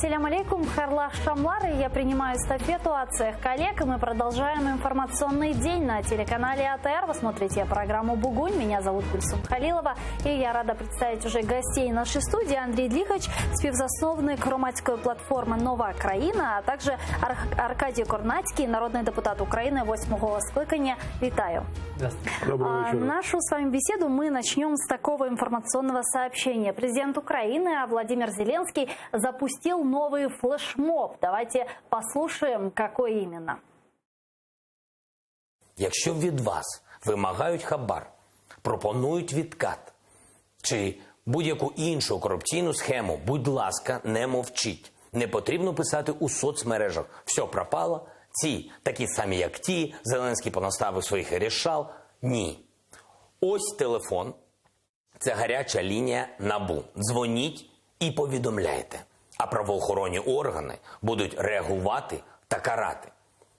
Ассаляму алейкум, Харлах Шамлар, и я принимаю эстафету от своих коллег, и мы продолжаем информационный день на телеканале АТР. Вы смотрите программу «Бугунь», меня зовут Гульсум Халилова, и я рада представить уже гостей нашей студии. Андрей Длихач, співзасновник громадської платформи «Нова країна», а также Аркадий Корнацький, народный депутат Украины 8-го скликання. Витаю. Доброго вечера. Нашу с вами беседу мы начнем с такого информационного сообщения. Президент Украины Владимир Зеленский запустил новый флешмоб. Давайте послушаем, какой именно. Якщо від вас вимагають хабар, пропонують відкат чи будь-яку іншу корупційну схему, будь ласка, не мовчіть. Не потрібно писати у соцмережах «все пропало», ці такі самі, як ті, Зеленський понаставив своїх рішал. Ні. Ось телефон. Це гаряча лінія НАБУ. Дзвоніть і повідомляйте. А правоохоронні органи будуть реагувати та карати.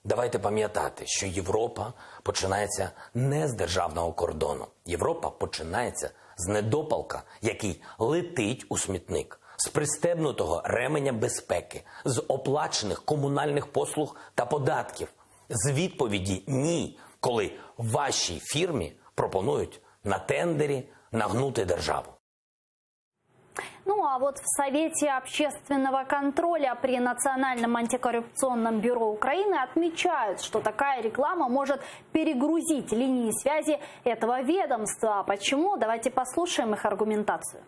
Давайте пам'ятати, що Європа починається не з державного кордону. Європа починається з недопалка, який летить у смітник, з пристебнутого ременя безпеки, з оплачених комунальних послуг та податків, з відповіді «ні», коли вашій фірмі пропонують на тендері нагнути державу. Ну а вот в Совете общественного контроля при Национальном антикоррупционном бюро Украины отмечают, что такая реклама может перегрузить линии связи этого ведомства. Почему? Давайте послушаем их аргументацию.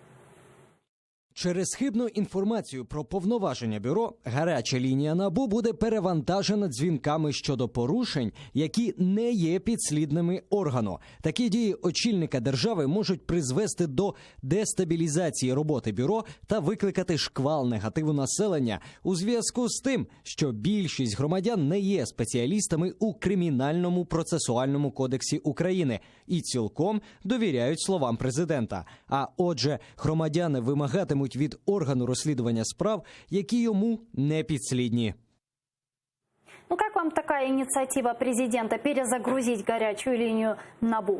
Через хибну інформацію про повноваження бюро гаряча лінія НАБУ буде перевантажена дзвінками щодо порушень, які не є підслідними органу. Такі дії очільника держави можуть призвести до дестабілізації роботи бюро та викликати шквал негативу населення у зв'язку з тим, що більшість громадян не є спеціалістами у Кримінальному процесуальному кодексі України і цілком довіряють словам президента. А отже, громадяни вимагатимуть від органу розслідування справ, які йому не підслідні. Ну как вам такая инициатива президента перезагрузить горячую линию НАБУ?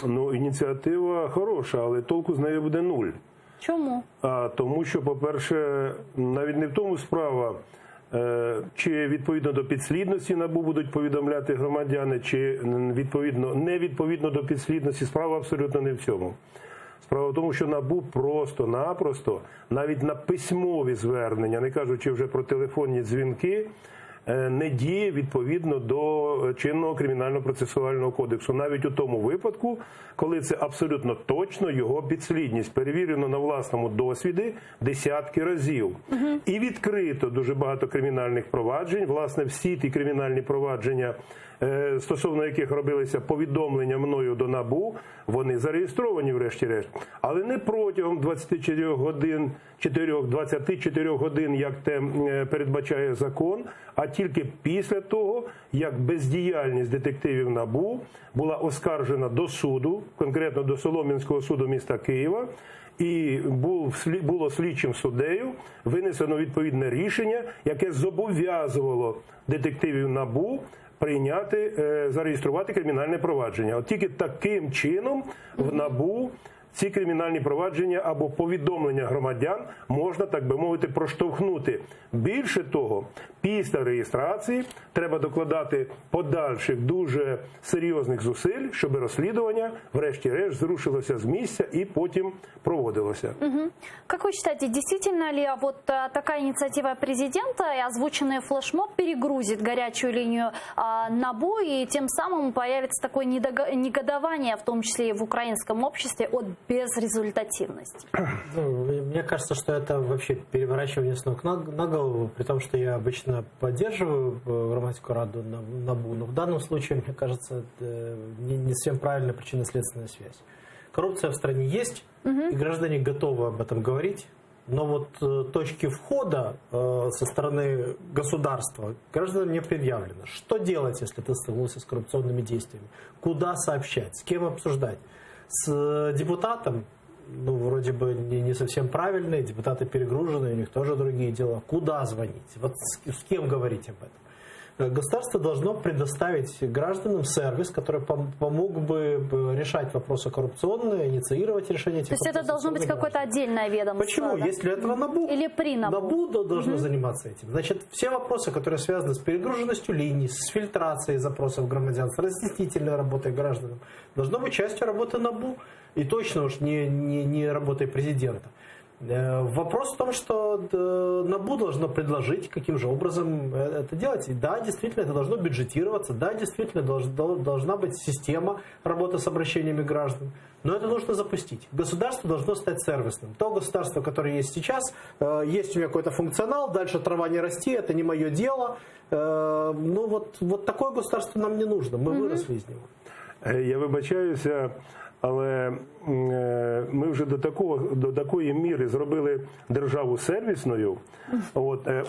Ну, ініціатива хороша, але толку з неї буде нуль. Чому? Тому що, по-перше, навіть не в тому справа, чи відповідно до підслідності НАБУ будуть повідомляти громадяни, чи не відповідно до підслідності, справа абсолютно не в цьому. Справа в тому, що НАБУ просто-напросто, навіть на письмові звернення, не кажучи вже про телефонні дзвінки, не діє відповідно до чинного Кримінально-процесуального кодексу. Навіть у тому випадку, коли це абсолютно точно його підслідність. Перевірено на власному досвіді десятки разів. І відкрито дуже багато кримінальних проваджень. Власне, всі ті кримінальні провадження, стосовно яких робилися повідомлення мною до НАБУ, вони зареєстровані врешті-решт. Але не протягом 24 годин, як те передбачає закон, а тільки після того, як бездіяльність детективів НАБУ була оскаржена до суду, конкретно до Солом'янського суду міста Києва, і було слідчим суддею винесено відповідне рішення, яке зобов'язувало детективів НАБУ прийняти, зареєструвати кримінальне провадження. От тільки таким чином в НАБУ ці кримінальні провадження або повідомлення громадян можна, так би мовити, проштовхнути. Більше того, після реєстрації треба докладати подальших дуже серйозних зусиль, щоб розслідування, врешті-решт, зрушилося з місця і потім проводилося. Как вы считаете, действительно ли вот такая инициатива президента и озвученный флешмоб перегрузит горячую линию НАБУ, и тем самым появится такое негодование, в том числе и в украинском обществе, от безрезультативности? Мне кажется, что это вообще переворачивание с ног на голову, при том, что я обычно поддерживаю громадскую раду НАБУ, но в данном случае, мне кажется, не совсем правильная причинно-следственная связь. Коррупция в стране есть, и граждане готовы об этом говорить, но вот точки входа со стороны государства гражданам не предъявлено. Что делать, если ты столкнулся с коррупционными действиями? Куда сообщать? С кем обсуждать? С депутатом? Ну, вроде бы не совсем правильные, депутаты перегружены, у них тоже другие дела. Куда звонить? Вот с кем говорить об этом? государство должно предоставить гражданам сервис, который помог бы решать вопросы коррупционные, инициировать решение этих вопросов. То есть это должно быть какое-то отдельное ведомство? Почему? Да? Есть для этого НАБУ. Или при НАБУ? НАБУ должно заниматься этим. Значит, все вопросы, которые связаны с перегруженностью линий, с фильтрацией запросов громадян, с разъяснительной работой гражданам, должно быть частью работы НАБУ. И точно уж не работой президента. Вопрос в том, что НАБУ должно предложить, каким же образом это делать. И да, действительно, это должно бюджетироваться. Да, действительно, должна быть система работы с обращениями граждан. Но это нужно запустить. Государство должно стать сервисным. То государство, которое есть сейчас, есть у меня какой-то функционал, дальше трава не расти, это не мое дело. Ну вот такое государство нам не нужно. Мы выросли из него. Я вибачаюся, але ми вже до такої міри зробили державу сервісною,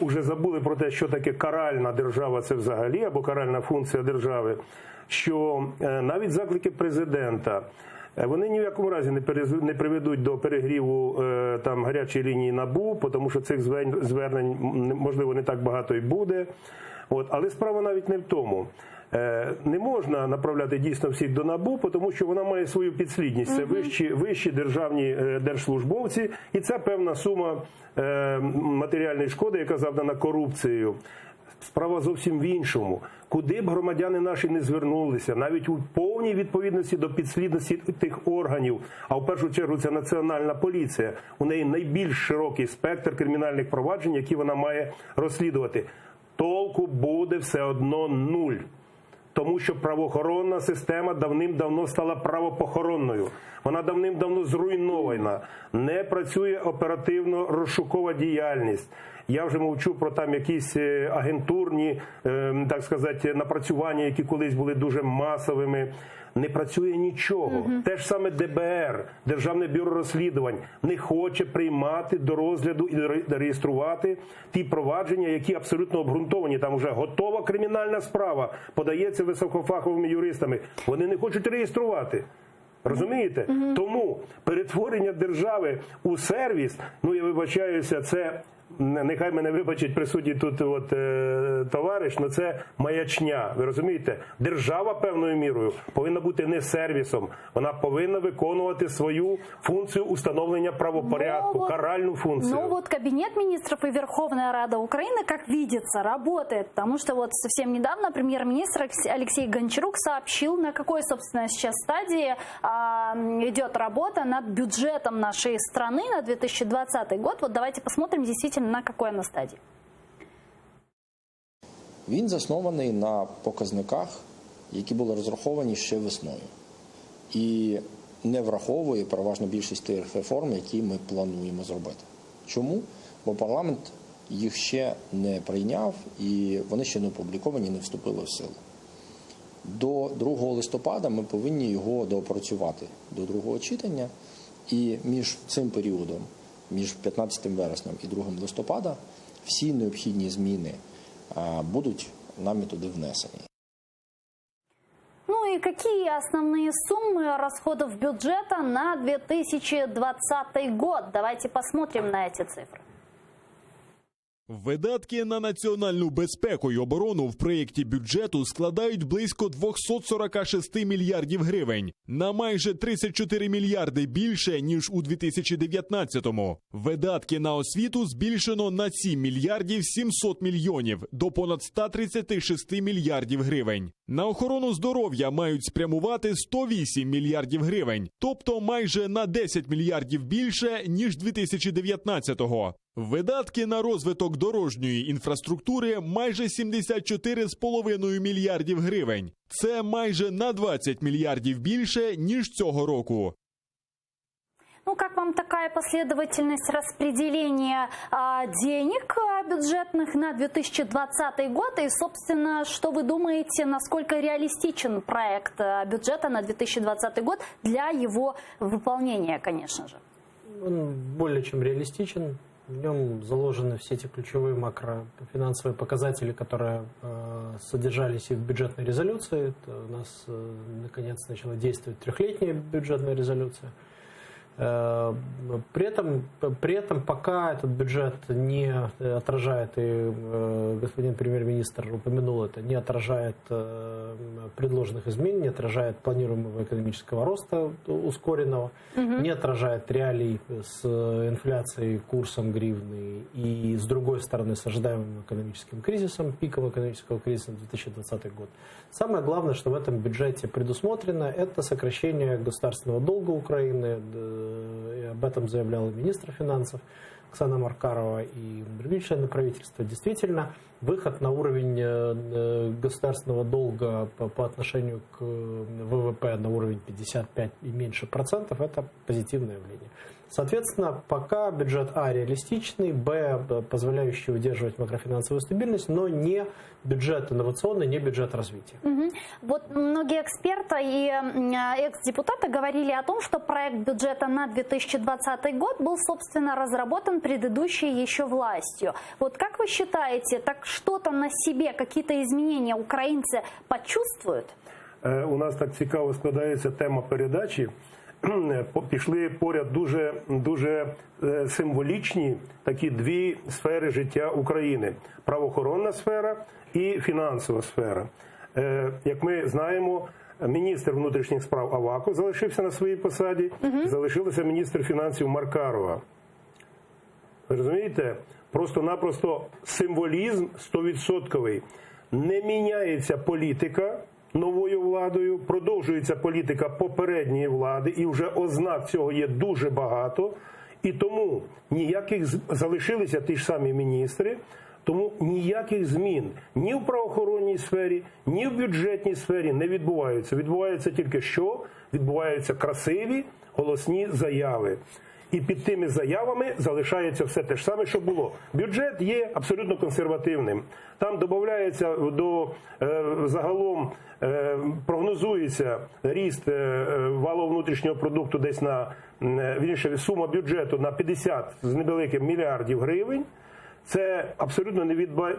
уже забули про те, що таке каральна держава це взагалі, або каральна функція держави, що навіть заклики президента, вони ні в якому разі не приведуть до перегріву там гарячої лінії НАБУ, тому що цих звернень, можливо, не так багато і буде. Але справа навіть не в тому. Не можна направляти дійсно всіх до НАБУ, тому що вона має свою підслідність. Це вищі державні держслужбовці, і це певна сума матеріальної шкоди, яка завдана корупцією. Справа зовсім в іншому. Куди б громадяни наші не звернулися, навіть у повній відповідності до підслідності тих органів, а в першу чергу це Національна поліція, у неї найбільш широкий спектр кримінальних проваджень, які вона має розслідувати. Толку буде все одно нуль. Тому що правоохоронна система давним-давно стала правопохоронною. Вона давним-давно зруйнована. Не працює оперативно-розшукова діяльність. Я вже мовчу про там якісь агентурні, так сказати, напрацювання, які колись були дуже масовими. Не працює нічого. Те ж саме ДБР, Державне бюро розслідувань, не хоче приймати до розгляду і реєструвати ті провадження, які абсолютно обґрунтовані. Там вже готова кримінальна справа, подається високофаховими юристами. Вони не хочуть реєструвати. Розумієте? Тому перетворення держави у сервіс, я вибачаюся, це, нехай мене вибачить присутній тут товариш, але це маячня. Ви розумієте? Держава певною мірою повинна бути не сервісом. Вона повинна виконувати свою функцію установлення правопорядку, каральну функцію. Кабинет министров и Верховная Рада Украины, как видится, работает. Потому что совсем недавно премьер-министр Алексей Гончарук сообщил, на какой, собственно, сейчас стадии идет работа над бюджетом нашей страны на 2020 год. Давайте посмотрим действительно, на какой она стадии. Він заснований на показниках, які були розраховані ще весною. І не враховує переважно більшість тих реформ, які ми плануємо зробити. Чому? Бо парламент їх ще не прийняв і вони ще не опубліковані, не вступили в силу. До 2 листопада ми повинні його доопрацювати до другого читання. І між цим періодом, між 15 вереснем і 2 листопада, всі необхідні зміни будуть нами туди внесені. И какие основные суммы расходов бюджета на 2020 год? Давайте посмотрим на эти цифры. Видатки на національну безпеку і оборону в проєкті бюджету складають близько 246 мільярдів гривень, на майже 34 мільярди більше, ніж у 2019-му. Видатки на освіту збільшено на 7 мільярдів 700 мільйонів, до понад 136 мільярдів гривень. На охорону здоров'я мають спрямувати 108 мільярдів гривень, тобто майже на 10 мільярдів більше, ніж 2019-го. Видатки на розвиток дорожньої інфраструктури майже 74,5 мільярдів гривень. Це майже на 20 мільярдів більше, ніж цього року. Как вам такая последовательность распределения денег бюджетных на 2020 год? И, собственно, что вы думаете, насколько реалистичен проект бюджета на 2020 год для его выполнения, конечно же? Он более чем реалистичен. В нем заложены все эти ключевые макрофинансовые показатели, которые содержались и в бюджетной резолюции. У нас, наконец, начала действовать 3-летняя бюджетная резолюция. При этом пока этот бюджет не отражает, и господин премьер-министр упомянул это, не отражает предложенных изменений, не отражает планируемого экономического роста ускоренного, не отражает реалий с инфляцией, курсом гривны и, с другой стороны, с ожидаемым экономическим кризисом, пиком экономического кризиса на 2020 год. Самое главное, что в этом бюджете предусмотрено, это сокращение государственного долга Украины. И об этом заявлял и министр финансов Оксана Маркарова и другие члены правительства. Действительно, выход на уровень государственного долга по отношению к ВВП на уровень 55 и меньше процентов – это позитивное явление. Соответственно, пока бюджет А реалистичный, Б позволяющий удерживать макрофинансовую стабильность, но не бюджет инновационный, не бюджет развития. Вот многие эксперты и экс-депутаты говорили о том, что проект бюджета на 2020 год был, собственно, разработан предыдущей еще властью. Вот как вы считаете, так что-то на себе, какие-то изменения украинцы почувствуют? У нас так цікаво складається тема передачі. Пішли поряд дуже символічні такі дві сфери життя України. Правоохоронна сфера і фінансова сфера. Як ми знаємо, міністр внутрішніх справ Аваков залишився на своїй посаді, залишилася міністр фінансів Маркарова. Ви розумієте? Просто-напросто символізм 100%. Не міняється політика новою владою, продовжується політика попередньої влади, і вже ознак цього є дуже багато. І тому залишилися ті ж самі міністри, тому ніяких змін ні в правоохоронній сфері, ні в бюджетній сфері не відбуваються. Відбувається тільки що? Відбуваються красиві, голосні заяви. І під тими заявами залишається все те ж саме, що було. Бюджет є абсолютно консервативним. Там додається загалом прогнозується ріст валового внутрішнього продукту десь на, сума бюджету на 50 з невеликим мільярдів гривень. Це абсолютно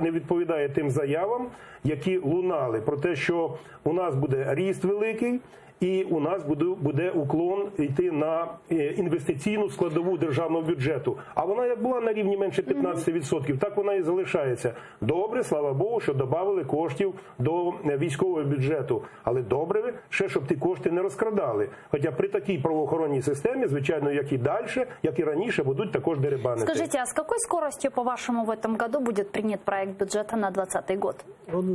не відповідає тим заявам, які лунали про те, що у нас буде ріст великий, і у нас буде уклон йти на інвестиційну складову державного бюджету. А вона як була на рівні менше 15%, так вона і залишається. Добре, слава Богу, що додали коштів до військового бюджету. Але добре, ще щоб ті кошти не розкрадали. Хоча при такій правоохоронній системі, звичайно, як і далі, як і раніше, будуть також дерибанити. Скажіть, а з якою скоростю, по-вашому, в этом году буде прийнят проект бюджета на 2020 год?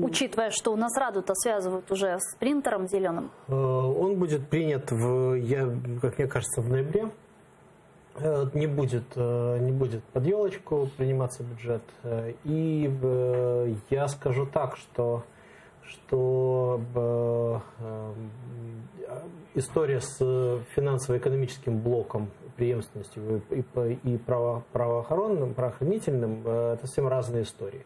Учитывая, что у нас Раду-то связывают уже с принтером зеленым. Он будет принят, как мне кажется, в ноябре. Не будет под елочку приниматься бюджет. И я скажу так, что история с финансово-экономическим блоком, преемственностью и правоохранительным – это совсем разные истории.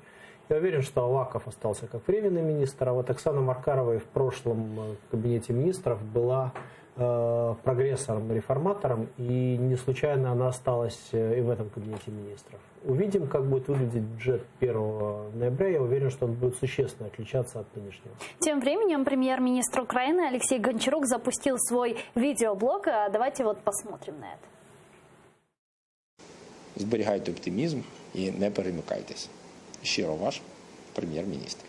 Я уверен, что Аваков остался как временный министр, а вот Оксана Маркарова и в прошлом кабинете министров была прогрессором, реформатором, и не случайно она осталась и в этом кабинете министров. Увидим, как будет выглядеть бюджет 1 ноября. Я уверен, что он будет существенно отличаться от нынешнего. Тем временем премьер-министр Украины Олексій Гончарук запустил свой видеоблог. Давайте вот посмотрим на это. Зберігайте оптимізм і не перемикайтеся. Щиро ваш прем'єр-міністр.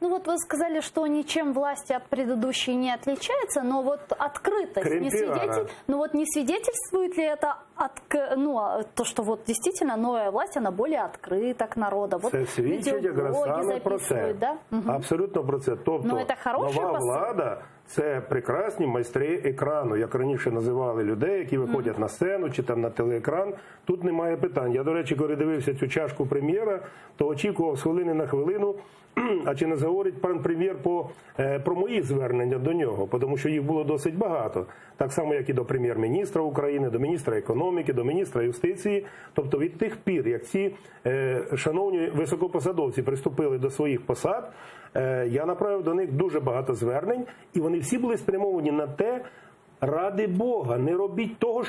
Ну вот вы сказали, что ничем власти от предыдущей не отличается, но вот открытость не свидетельствует ли это то, что вот действительно новая власть, она более открыта к народу. Вот це свідчить якраз саме про це. Да? Абсолютно про це. Тобто нова влада – це прекрасні майстри екрану, як раніше називали людей, які виходять на сцену чи там на телеекран. Тут немає питань. Я, до речі, коли дивився цю чашку прем'єра, то очікував з хвилини на хвилину, а чи не заговорить пан прем'єр про мої звернення до нього, тому що їх було досить багато. Так само, як і до прем'єр-міністра України, до міністра економіки, до міністра юстиції. Тобто від тих пір, як ці шановні високопосадовці приступили до своїх посад, я направив до них дуже багато звернень, і вони всі були спрямовані на те, ради Бога, не робіть того,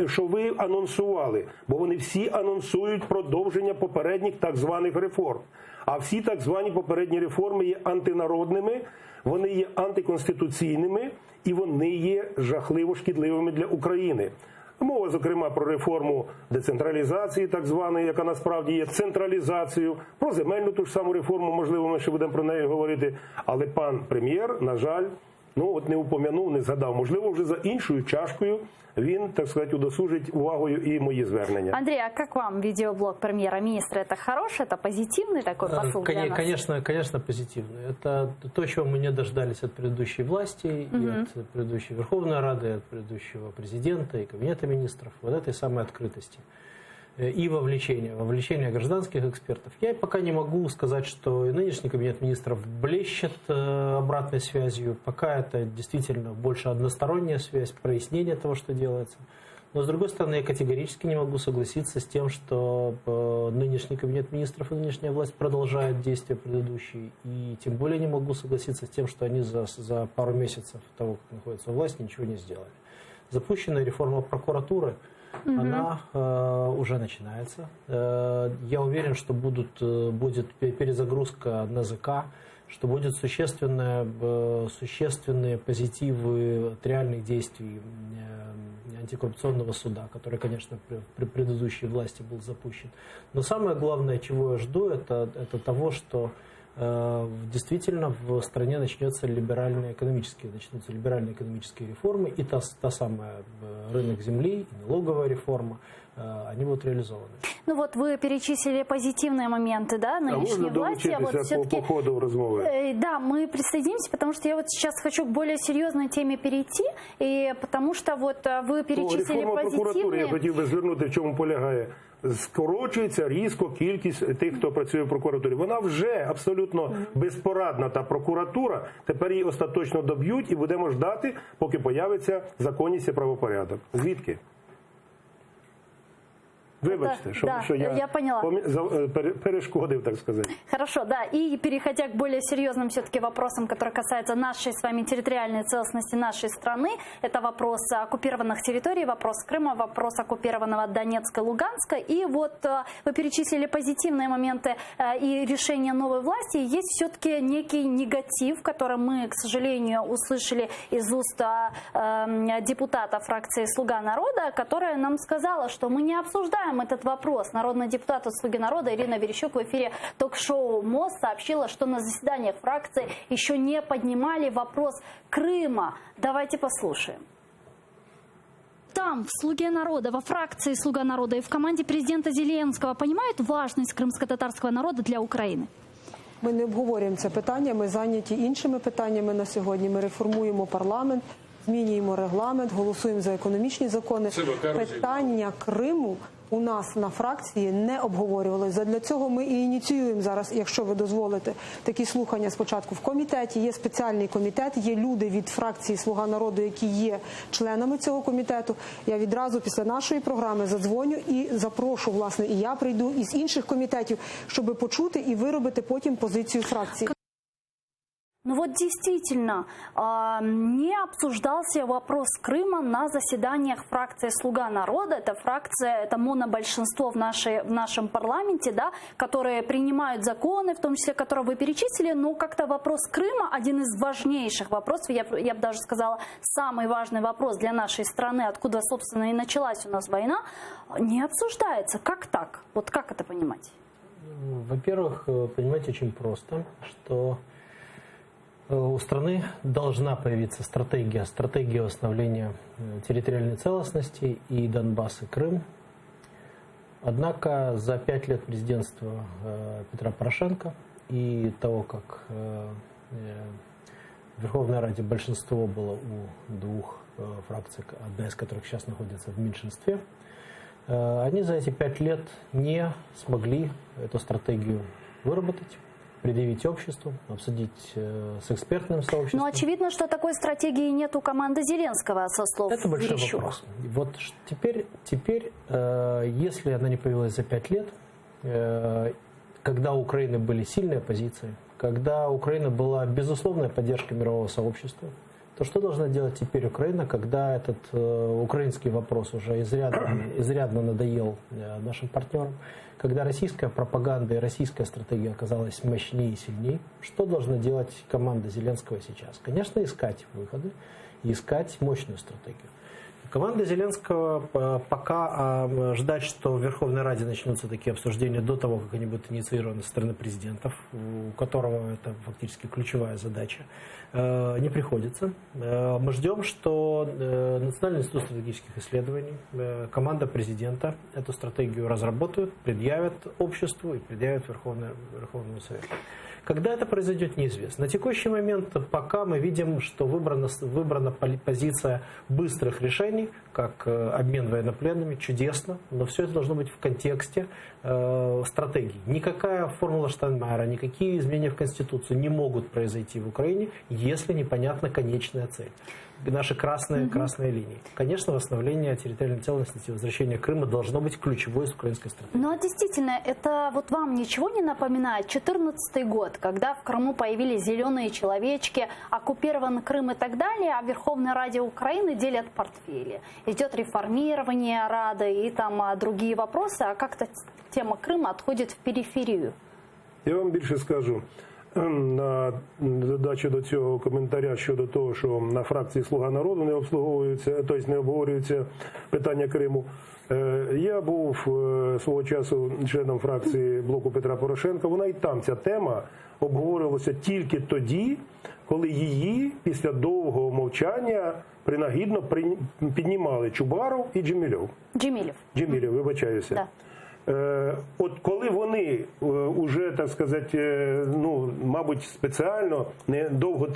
що ви анонсували, бо вони всі анонсують продовження попередніх так званих реформ. А всі так звані попередні реформи є антинародними, вони є антиконституційними і вони є жахливо шкідливими для України. Мова, зокрема, про реформу децентралізації, так званої, яка насправді є централізацією, про земельну ту ж саму реформу, можливо, ми ще будемо про неї говорити. Але пан прем'єр, на жаль, не упомянув, не згадав. Можливо, вже за іншою чашкою він, так сказати, удосужить увагою і мої звернення. Андрей, а как вам видеоблог премьера-министра? Это хороший, это позитивный такой посыл для нас? Конечно, позитивный. Это то, чего мы не дождались от предыдущей власти, и от предыдущей Верховной Рады, и от предыдущего президента, и Кабинета министров. Вот этой самой открытости. И вовлечение гражданских экспертов. Я пока не могу сказать, что и нынешний Кабинет министров блещет обратной связью. Пока это действительно больше односторонняя связь, прояснение того, что делается. Но, с другой стороны, я категорически не могу согласиться с тем, что нынешний Кабинет министров и нынешняя власть продолжают действия предыдущей. И тем более не могу согласиться с тем, что они за пару месяцев того, как находятся у власти, ничего не сделали. Запущенная реформа прокуратуры, она уже начинается. Я уверен, что будет перезагрузка НАЗК, что будут существенные позитивы от реальных действий антикоррупционного суда, который, конечно, при предыдущей власти был запущен. Но самое главное, чего я жду, это того, что действительно в стране начнутся либеральные экономические реформы, и та самая рынок земли, и налоговая реформа, они будут реализованы. Ну вот вы перечислили позитивные моменты, да, нынешней власти. А вот все-таки по ходу разговора. Да, мы присоединимся, потому что я вот сейчас хочу к более серьезной теме перейти, и потому что вот вы перечислили реформа прокуратури, я позитивные... хотів би звернути, в чому полягає. Скорочується різко кількість тих, хто працює в прокуратурі. Вона вже абсолютно безпорадна, та прокуратура. Тепер її остаточно доб'ють і будемо ждати, поки появиться законність і правопорядок. Звідки? Вибачте, что я поняла. Перешкодив, так сказать. Хорошо, да. И переходя к более серьезным все-таки вопросам, которые касаются нашей с вами территориальной целостности нашей страны, это вопрос оккупированных территорий, вопрос Крыма, вопрос оккупированного Донецка и Луганска. И вот вы перечислили позитивные моменты и решения новой власти. Есть все-таки некий негатив, который мы, к сожалению, услышали из уст депутата фракции «Слуга народа», которая нам сказала, что мы не обсуждаем этот вопрос. Народный депутат от «Слуги народа» Ирина Верещук в эфире ток-шоу МОЗ сообщила, что на заседаниях фракции еще не поднимали вопрос Крыма. Давайте послушаем. Там, в «Слуге народа», во фракции «Слуга народа» и в команде президента Зеленского понимают важность крымско-татарского народа для Украины? Ми не обговорюємо це питання, ми зайняті іншими питаннями на сьогодні. Ми реформуємо парламент, змінюємо регламент, голосуємо за економічні закони. Питання Криму у нас на фракції не обговорювалося. Задля цього ми і ініціюємо зараз, якщо ви дозволите, такі слухання спочатку в комітеті. Є спеціальний комітет, є люди від фракції «Слуга народу», які є членами цього комітету. Я відразу після нашої програми задзвоню і запрошу, власне, і я прийду із інших комітетів, щоб почути і виробити потім позицію фракції. Ну вот действительно, не обсуждался вопрос Крыма на заседаниях фракции «Слуга народа». Это фракция, это монобольшинство в нашем парламенте, да, которые принимают законы, в том числе, которые вы перечислили. Но как-то вопрос Крыма, один из важнейших вопросов, я бы даже сказала, самый важный вопрос для нашей страны, откуда, собственно, и началась у нас война, не обсуждается. Как так? Вот как это понимать? Во-первых, понимать очень просто, что у страны должна появиться стратегия восстановления территориальной целостности и Донбасс, и Крым. Однако за 5 лет президентства Петра Порошенко и того, как в Верховной Раде большинство было у двух фракций, одна из которых сейчас находится в меньшинстве, они за эти 5 лет не смогли эту стратегию выработать, предъявить обществу, обсудить с экспертным сообществом. Но очевидно, что такой стратегии нет у команды Зеленского, со слов Это большой Верещук. вопрос. Вот теперь, если она не появилась за 5 лет, когда у Украины были сильные позиции, когда у Украины была безусловная поддержка мирового сообщества, то что должна делать теперь Украина, когда этот украинский вопрос уже изрядно надоел нашим партнерам, когда российская пропаганда и российская стратегия оказалась мощнее и сильнее? Что должна делать команда Зеленского сейчас? Конечно, искать выходы и искать мощную стратегию. Команда Зеленского пока ждать, что в Верховной Раде начнутся такие обсуждения до того, как они будут инициированы со стороны президентов, у которого это фактически ключевая задача, не приходится. Мы ждем, что Национальный институт стратегических исследований, команда президента эту стратегию разработают, предъявят обществу и предъявят Верховному Совету. Когда это произойдет, неизвестно. На текущий момент пока мы видим, что выбрана позиция быстрых решений, как обмен военнопленными, чудесно, но все это должно быть в контексте стратегии. Никакая формула Штайнмайера, никакие изменения в Конституцию не могут произойти в Украине, если непонятна конечная цель. Наши красные линии. Конечно, восстановление территориальной целостности и возвращение Крыма должно быть ключевой из украинской стратегии. Ну, а действительно, это вот вам ничего не напоминает? 2014 год, когда в Крыму появились зеленые человечки, оккупирован Крым и так далее, а в Верховной Раде Украины делят портфели. Идет реформирование Рады и там другие вопросы, а как-то тема Крыма отходит в периферію. Я вам більше скажу. На додачу до цього коментаря щодо того, що на фракції «Слуга народу» не обслуговуються, тобто не обговорюються питання Криму. Я був свого часу членом фракції блоку Петра Порошенка. Вона і там ця тема обговорювалася тільки тоді, коли її після довгого мовчання принагідно піднімали Чубаров і Джемілєв. Джемілєв, вибачаюся. Да. От коли вони вже, так сказати, ну, мабуть, спеціально, не довго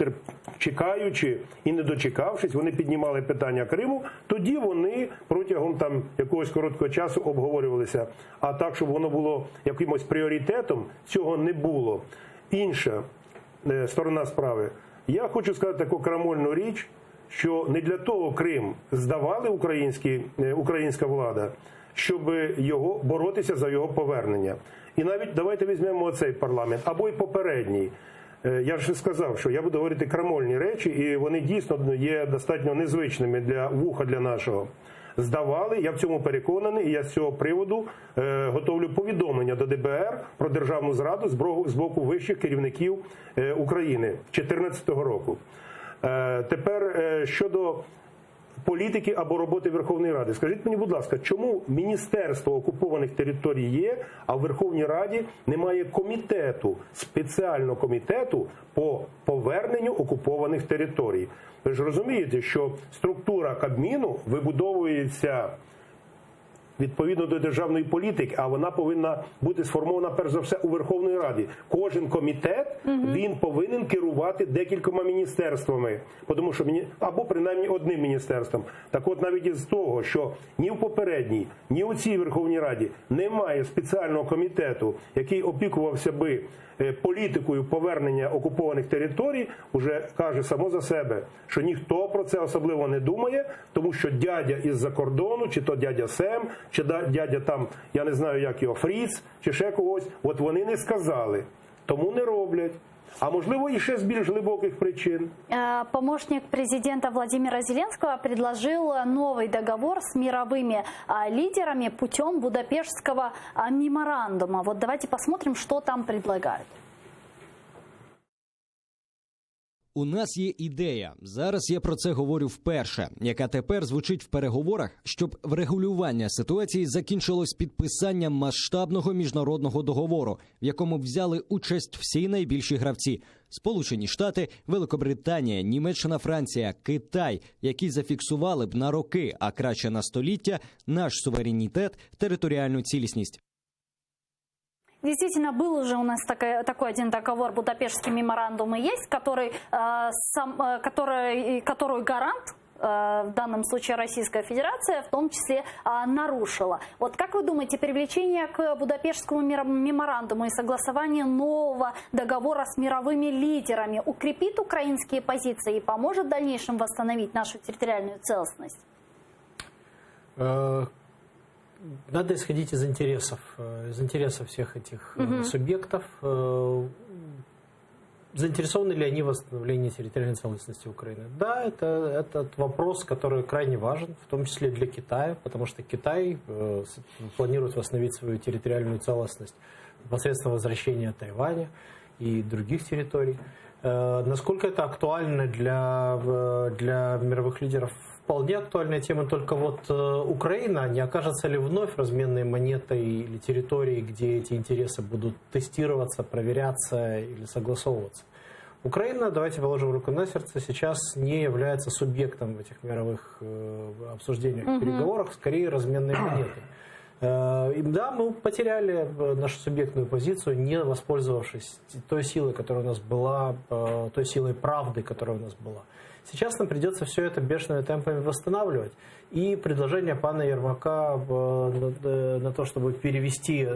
чекаючи і не дочекавшись, вони піднімали питання Криму, тоді вони протягом там якогось короткого часу обговорювалися. А так, щоб воно було якимось пріоритетом, цього не було. Інша сторона справи. Я хочу сказати таку крамольну річ, що не для того Крим здавали українська влада, щоб боротися за його повернення. І навіть давайте візьмемо цей парламент, або й попередній. Я вже сказав, що я буду говорити крамольні речі, і вони дійсно є достатньо незвичними для вуха для нашого. Здавали, я в цьому переконаний, і я з цього приводу готовлю повідомлення до ДБР про державну зраду з боку вищих керівників України 2014 року. Тепер щодо політики або роботи Верховної Ради. Скажіть мені, будь ласка, чому Міністерство окупованих територій є, а в Верховній Раді немає комітету, спеціального комітету по поверненню окупованих територій? Ви ж розумієте, що структура Кабміну вибудовується відповідно до державної політики, а вона повинна бути сформована, перш за все, у Верховній Раді. Кожен комітет, він повинен керувати декількома міністерствами, тому що або принаймні одним міністерством. Так от навіть із того, що ні в попередній, ні у цій Верховній Раді немає спеціального комітету, який опікувався би політикою повернення окупованих територій, уже каже само за себе, що ніхто про це особливо не думає, тому що дядя із-за кордону, чи то дядя Сем, чи дядя там, я не знаю, як його, Фріц, чи ще когось, от вони не сказали, тому не роблять. А можливо, і ще з більш глибоких причин. Помощник президента Владимира Зеленского предложил новый договор с мировыми лидерами путем Будапештского меморандума. Вот давайте посмотрим, что там предлагают. У нас є ідея, зараз я про це говорю вперше, яка тепер звучить в переговорах, щоб врегулювання ситуації закінчилось підписанням масштабного міжнародного договору, в якому б взяли участь всі найбільші гравці – Сполучені Штати, Великобританія, Німеччина, Франція, Китай, які зафіксували б на роки, а краще на століття, наш суверенітет, територіальну цілісність. Действительно, был уже у нас такой один договор, Будапештский меморандум и есть, который гарант, в данном случае Российская Федерация, в том числе нарушила. Вот как вы думаете, привлечение к Будапештскому меморандуму и согласование нового договора с мировыми лидерами укрепит украинские позиции и поможет в дальнейшем восстановить нашу территориальную целостность? Надо исходить из интересов всех этих субъектов. заинтересованы ли они в восстановлении территориальной целостности Украины? Да, это этот вопрос, который крайне важен, в том числе для Китая, потому что Китай планирует восстановить свою территориальную целостность посредством возвращения Тайваня и других территорий. Насколько это актуально для мировых лидеров? Вполне актуальная тема, только вот Украина не окажется ли вновь разменной монетой или территорией, где эти интересы будут тестироваться, проверяться или согласовываться? Украина, давайте положим руку на сердце, сейчас не является субъектом в этих мировых обсуждениях, переговорах, скорее разменной монетой. И да, мы потеряли нашу субъектную позицию, не воспользовавшись той силой, которая у нас была, той силой правды, которая у нас была. Сейчас нам придется все это бешеными темпами восстанавливать. И предложение пана Ермака на то, чтобы перевести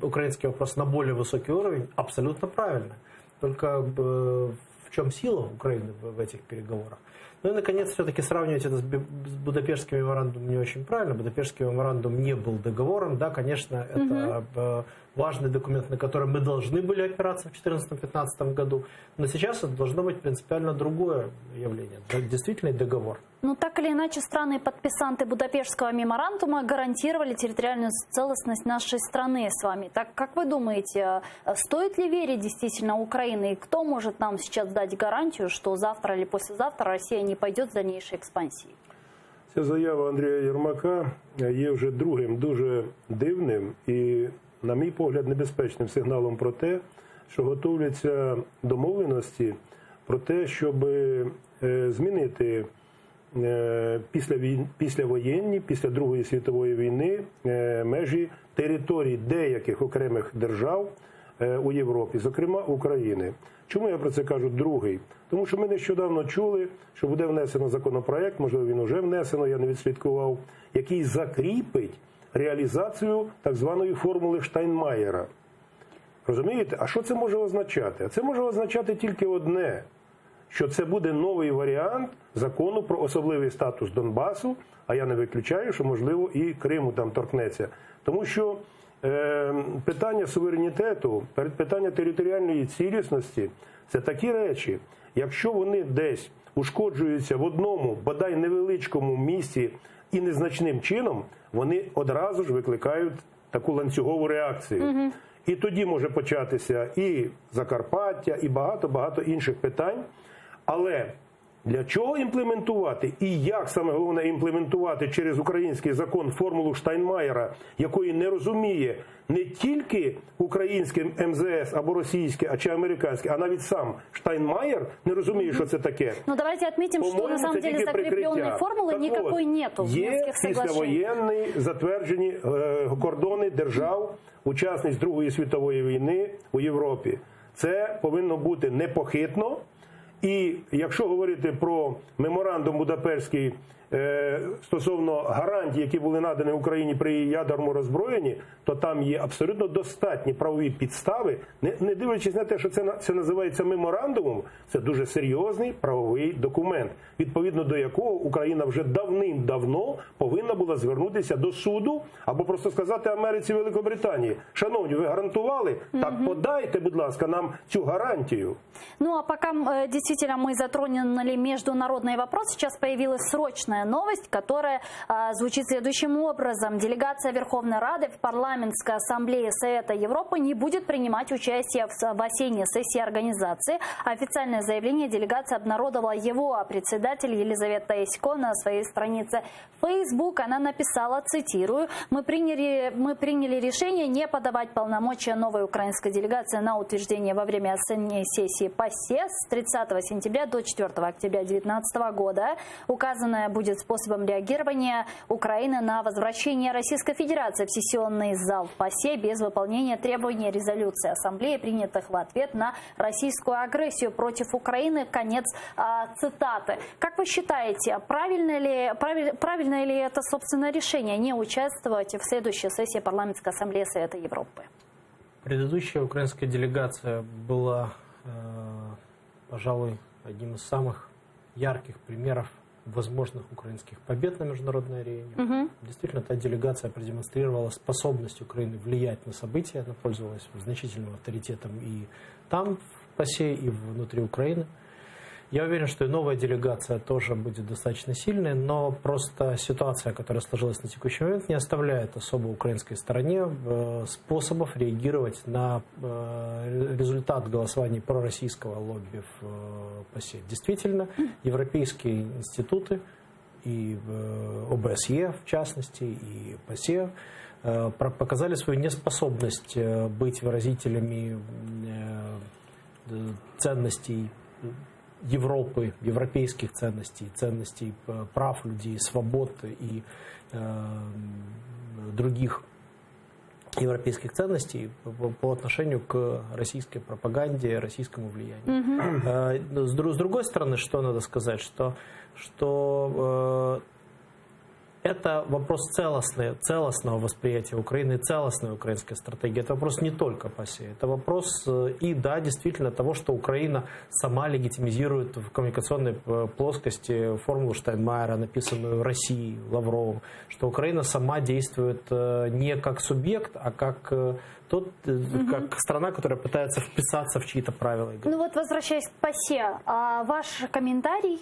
украинский вопрос на более высокий уровень, абсолютно правильно. Только в чем сила Украины в этих переговорах? Ну и, наконец, все-таки сравнивать это с Будапештским меморандумом не очень правильно. Будапештский меморандум не был договором. Да, конечно, это важный документ, на который мы должны были опираться в 2014-2015 году. Но сейчас это должно быть принципиально другое явление. Действительно договор. Ну, так или иначе, страны-подписанты Будапештского меморандума гарантировали территориальную целостность нашей страны с вами. Так как вы думаете, стоит ли верить действительно Украине? И кто может нам сейчас дать гарантию, что завтра или послезавтра Россия не пойдет в дальнейшей експансії? Ця заява Андрія Єрмака є вже другим дуже дивним і, на мій погляд, небезпечним сигналом про те, що готуються домовленості про те, щоб змінити післявоєнні, після Другої світової війни межі територій деяких окремих держав у Європі, зокрема України. Чому я про це кажу другий? Тому що ми нещодавно чули, що буде внесено законопроект, можливо він вже внесено, я не відслідкував, який закріпить реалізацію так званої формули Штайнмаєра. Розумієте? А що це може означати? А це може означати тільки одне, що це буде новий варіант закону про особливий статус Донбасу, а я не виключаю, що, можливо, і Криму там торкнеться. Тому що питання суверенітету, питання територіальної цілісності – це такі речі, якщо вони десь ушкоджуються в одному, бодай невеличкому місці і незначним чином, вони одразу ж викликають таку ланцюгову реакцію. І тоді може початися і Закарпаття, і багато-багато інших питань. Але для чого імплементувати і як, саме головне, імплементувати через український закон формулу Штайнмаєра, якої не розуміє не тільки українське МЗС або російське, чи американське, а навіть сам Штайнмаєр не розуміє, що це таке. Ну, давайте отметим, что на самом деле закрепленной формулы никакой нету в Минских соглашениях. Є післявоєнні затверджені кордони держав, учасниць Другої світової війни у Європі. Це повинно бути непохитно. І якщо говорити про меморандум Будапештський стосовно гарантій, які були надані Україні при її ядерному роззброєнні, то там є абсолютно достатні правові підстави, не дивлячись на те, що це називається меморандумом, це дуже серйозний правовий документ, відповідно до якого Україна вже давним-давно повинна була звернутися до суду або просто сказати Америці, Великобританії: шановні, ви гарантували? Так подайте, будь ласка, нам цю гарантію. Ну, а пока действительно мы затронули международный вопрос, сейчас появилась срочная новость, которая звучит следующим образом. Делегация Верховной Рады в парламентской ассамблее Совета Европы не будет принимать участие в осенней сессии организации. Официальное заявление делегации обнародовала его председатель Елизавета Ясько на своей странице Facebook. Она написала, цитирую: мы приняли решение не подавать полномочия новой украинской делегации на утверждение во время осенней сессии ПАСЕ с 30 сентября до 4 октября 2019 года. Указанное будет способом реагирования Украины на возвращение Российской Федерации в сессионный зал ПАСЕ без выполнения требований резолюции Ассамблеи, принятых в ответ на российскую агрессию против Украины. Конец цитаты. Как вы считаете, правильно ли это, собственно, решение не участвовать в следующей сессии парламентской ассамблеи Совета Европы? Предыдущая украинская делегация была, пожалуй, одним из самых ярких примеров возможных украинских побед на международной арене. Действительно, та делегация продемонстрировала способность Украины влиять на события, она пользовалась значительным авторитетом и там, ПАСЕ и внутри Украины. Я уверен, что и новая делегация тоже будет достаточно сильной, но просто ситуация, которая сложилась на текущий момент, не оставляет особо украинской стороне способов реагировать на результат голосования пророссийского лобби в ПАСЕ. Действительно, европейские институты и ОБСЕ, в частности, и ПАСЕ показали свою неспособность быть выразителями ценностей Европы, европейских ценностей, ценностей прав людей, свобод и других европейских ценностей по отношению к российской пропаганде, российскому влиянию. С другой стороны, что надо сказать, что это вопрос целостного восприятия Украины, целостной украинской стратегии. Это вопрос не только ПАСЕ. Это вопрос и, да, действительно того, что Украина сама легитимизирует в коммуникационной плоскости формулу Штайнмайера, написанную Россией, Лавровым, что Украина сама действует не как субъект, а как как страна, которая пытается вписаться в чьи-то правила игры. Ну вот, возвращаясь к ПАСЕ, ваш комментарий,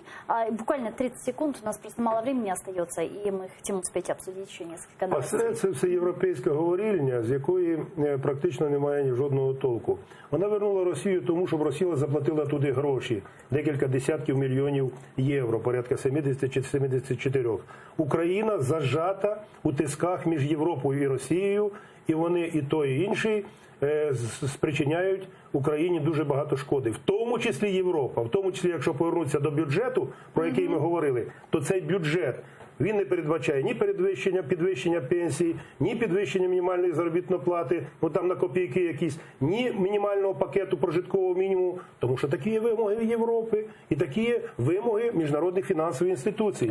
буквально 30 секунд, у нас просто мало времени остается, и мы хотим успеть обсудить ще несколько новостей. ПАСЕ – це всеєвропейська говорильня, з якої практично немає жодного толку. Вона вернула Росію тому, щоб Росія заплатила туди гроші, декілька десятків мільйонів євро, порядка 70 чи 74. Україна зажата у тисках між Європою і Росією, і вони і той, і інший спричиняють Україні дуже багато шкоди. В тому числі Європа, в тому числі, якщо повернутися до бюджету, про який ми говорили, то цей бюджет, він не передбачає ні підвищення пенсій, ні підвищення мінімальної заробітної плати, ну там на копійки якісь, ні мінімального пакету прожиткового мінімуму, тому що такі є вимоги Європи і такі є вимоги міжнародних фінансових інституцій.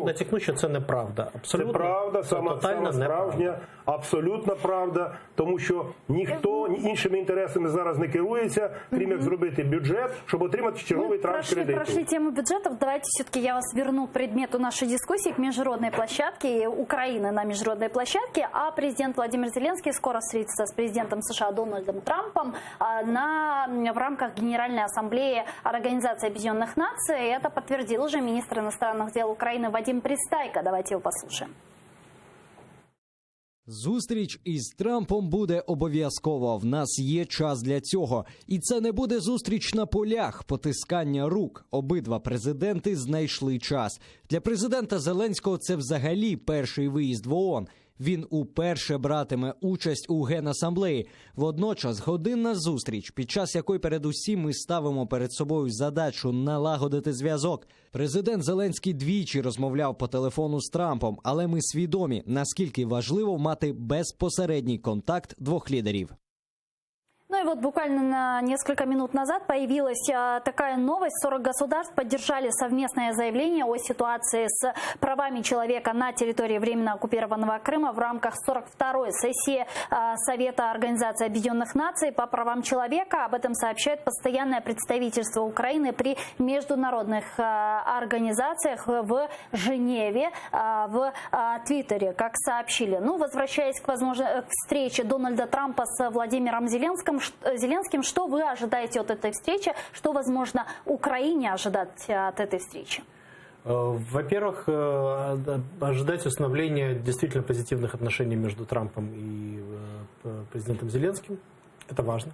Натякну, що це неправда. Абсолютно. Це правда, сама справжня, абсолютна правда, тому що ніхто іншими інтересами зараз не керується, крім як зробити бюджет, щоб отримати черговий транш кредиту. Прошли тему бюджетов, давайте все-таки я вас верну к предмету нашей дискуссии, к международной площадке, Украины на международной площадке, а президент Владимир Зеленский скоро встретится с президентом США Дональдом Трампом в рамках Генеральной Ассамблеи Организации Объединенных Наций. Это подтвердил уже министр иностранных дел Украины Вадим Пристайко. Давайте его послушаем. Зустріч із Трампом буде обов'язково. В нас є час для цього. І це не буде зустріч на полях, потискання рук. Обидва президенти знайшли час. Для президента Зеленського це взагалі перший виїзд в ООН. Він уперше братиме участь у Генасамблеї. Водночас годинна зустріч, під час якої передусім ми ставимо перед собою задачу налагодити зв'язок. Президент Зеленський двічі розмовляв по телефону з Трампом, але ми свідомі, наскільки важливо мати безпосередній контакт двох лідерів. Ну и вот буквально на несколько минут назад появилась такая новость. 40 государств поддержали совместное заявление о ситуации с правами человека на территории временно оккупированного Крыма в рамках 42-й сессии Совета Организации Объединенных Наций по правам человека. Об этом сообщает постоянное представительство Украины при международных организациях в Женеве, в Твиттере, как сообщили. Ну, возвращаясь к встрече Дональда Трампа с Владимиром Зеленским, что вы ожидаете от этой встречи? Что, возможно, Украине ожидать от этой встречи? Во-первых, ожидать установления действительно позитивных отношений между Трампом и президентом Зеленским. Это важно.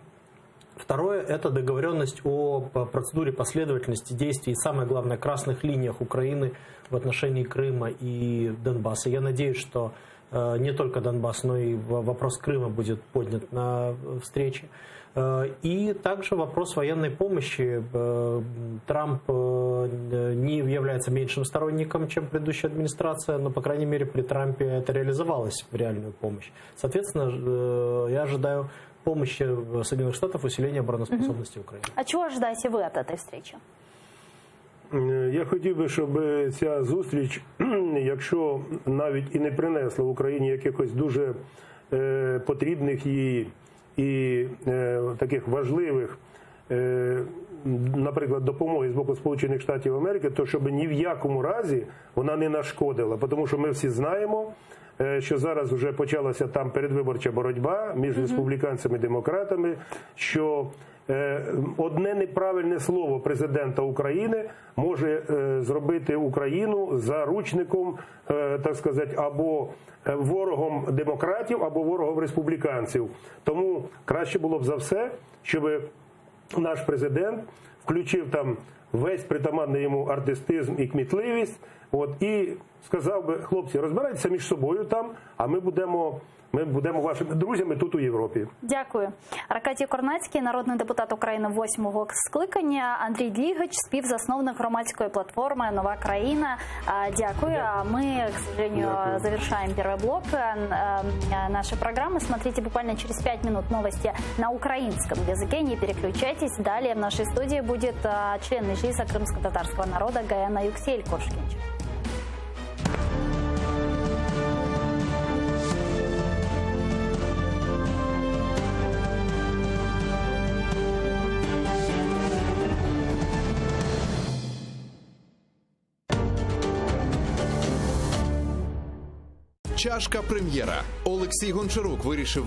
Второе – это договоренность о процедуре последовательности действий и, самое главное, красных линиях Украины в отношении Крыма и Донбасса. Я надеюсь, что не только Донбасс, но и вопрос Крыма будет поднят на встрече. И также вопрос военной помощи. Трамп не является меньшим сторонником, чем предыдущая администрация, но, по крайней мере, при Трампе это реализовалось в реальную помощь. Соответственно, я ожидаю помощи Соединенных Штатов, усиления обороноспособности Украины. А чего ожидаете вы от этой встречи? Я хотів би, щоб ця зустріч, якщо навіть і не принесла в Україні якихось дуже потрібних їй і таких важливих, наприклад, допомоги з боку Сполучених Штатів Америки, то щоб ні в якому разі вона не нашкодила. Тому що ми всі знаємо, що зараз вже почалася там передвиборча боротьба між республіканцями і демократами, що одне неправильне слово президента України може зробити Україну заручником, так сказати, або ворогом демократів, або ворогом республіканців. Тому краще було б за все, щоб наш президент включив там весь притаманний йому артистизм і кмітливість, і сказав би: хлопці, розбирайтеся між собою там, а ми будемо вашими друзями тут у Європі. Дякую. Аркадій Корнацький, народний депутат України 8-го скликання, Андрій Длігач, співзасновник громадської платформи «Нова країна». Дякую. А мы, к сожалению, завершаем первый блок нашей программы. Смотрите буквально через 5 минут новости на украинском языке. Не переключайтесь. Далее в нашей студии будет член Меджлиса крымско-татарского народа Гаяна Юксель Коршкинч. Чашка прем'єра. Олексій Гончарук вирішив